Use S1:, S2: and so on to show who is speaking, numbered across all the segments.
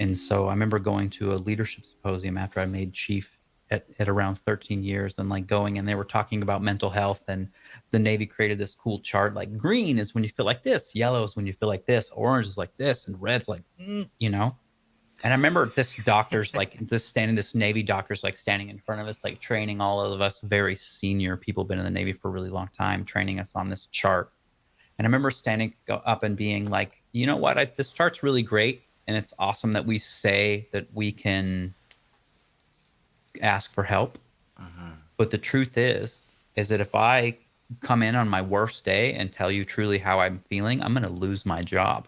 S1: And so I remember going to a leadership symposium after I made chief at around 13 years, and like going, and they were talking about mental health, and the Navy created this cool chart. Like green is when you feel like this, yellow is when you feel like this, orange is like this, and red's like, you know. And I remember this doctor's like this Navy doctor's like standing in front of us, like training all of us very senior people, been in the Navy for a really long time, training us on this chart. And I remember standing up and being like, you know what, this chart's really great. And it's awesome that we say that we can ask for help. But the truth is that if I come in on my worst day and tell you truly how I'm feeling, I'm going to lose my job.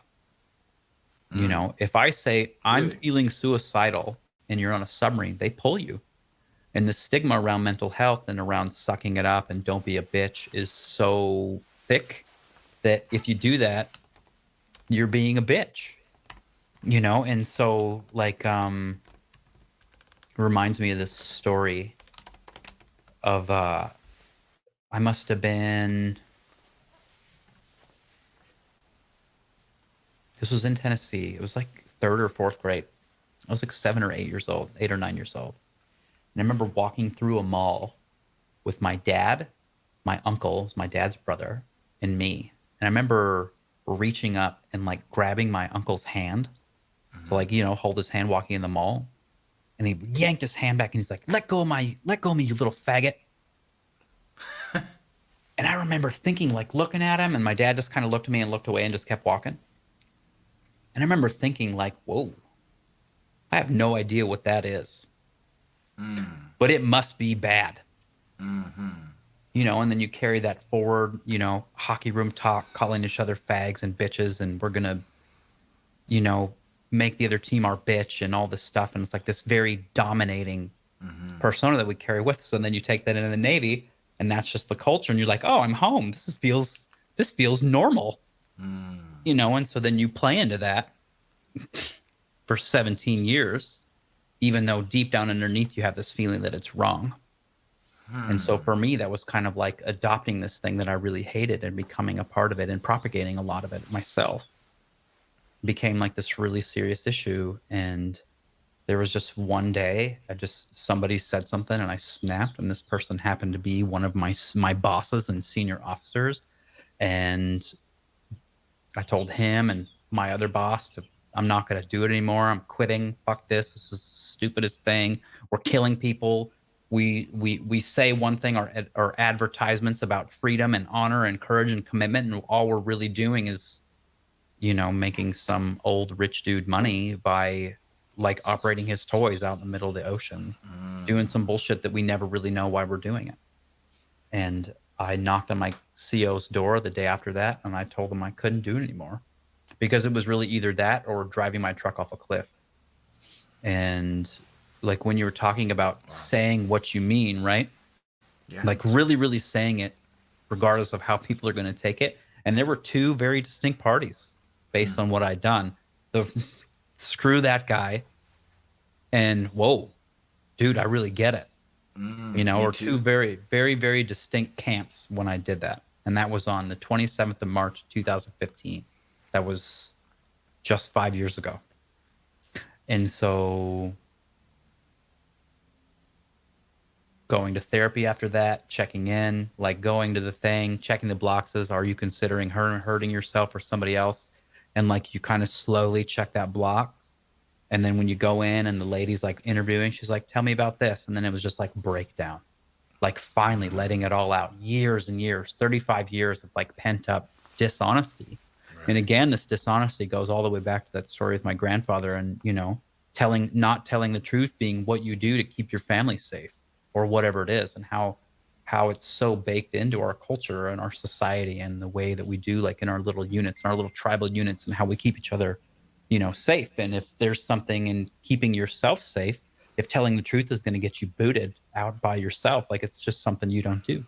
S1: You know, if I say I'm
S2: Really?
S1: feeling suicidal and you're on a submarine, they pull you. And the stigma around mental health and around sucking it up and don't be a bitch is so thick that if you do that, you're being a bitch, you know? And so like, reminds me of this story of, I must have been, this was in Tennessee. It was like third or fourth grade. I was like 7 or 8 years old, 8 or 9 years old. And I remember walking through a mall with my dad, my uncle, my dad's brother, and me. And I remember reaching up and like grabbing my uncle's hand to like, you know, hold his hand walking in the mall. And he yanked his hand back and he's like, let go of me, you little faggot. And I remember thinking, like looking at him, and my dad just kind of looked at me and looked away and just kept walking. And I remember thinking like, whoa, I have no idea what that is, but it must be bad. You know, and then you carry that forward, you know, hockey room talk, calling each other fags and bitches, and we're going to, you know, make the other team our bitch and all this stuff. And it's like this very dominating persona that we carry with us. And then you take that into the Navy, and that's just the culture. And you're like, oh, I'm home. This feels normal, you know? And so then you play into that for 17 years, even though deep down underneath you have this feeling that it's wrong. And so for me, that was kind of like adopting this thing that I really hated and becoming a part of it and propagating a lot of it myself. It became like this really serious issue. And there was just one day, somebody said something and I snapped, and this person happened to be one of my bosses and senior officers. And I told him and my other boss I'm not going to do it anymore. I'm quitting. Fuck this. This is the stupidest thing. We're killing people. We say one thing, our advertisements about freedom and honor and courage and commitment, and all we're really doing is, you know, making some old rich dude money by like operating his toys out in the middle of the ocean, doing some bullshit that we never really know why we're doing it. And I knocked on my CO's door the day after that, and I told him I couldn't do it anymore because it was really either that or driving my truck off a cliff. And like when you were talking about saying what you mean, right?
S2: Yeah.
S1: Like really, really saying it regardless of how people are going to take it. And there were two very distinct parties based on what I'd done. The screw that guy, and whoa, dude, I really get it. You know,
S2: Me
S1: or
S2: too.
S1: two very, very, very distinct camps when I did that. And that was on the 27th of March, 2015. That was just 5 years ago. And so going to therapy after that, checking in, like going to the thing, checking the boxes. Are you considering hurting yourself or somebody else? And like you kind of slowly check that box. And then when you go in and the lady's like interviewing, she's like, tell me about this. And then it was just like breakdown, like finally letting it all out. Years and years, 35 years of like pent up dishonesty. And again, this dishonesty goes all the way back to that story with my grandfather and, you know, not telling the truth being what you do to keep your family safe or whatever it is, and how it's so baked into our culture and our society and the way that we do, like in our little units, in our little tribal units, and how we keep each other, you know, safe. And if there's something in keeping yourself safe, if telling the truth is going to get you booted out by yourself, like it's just something you don't do.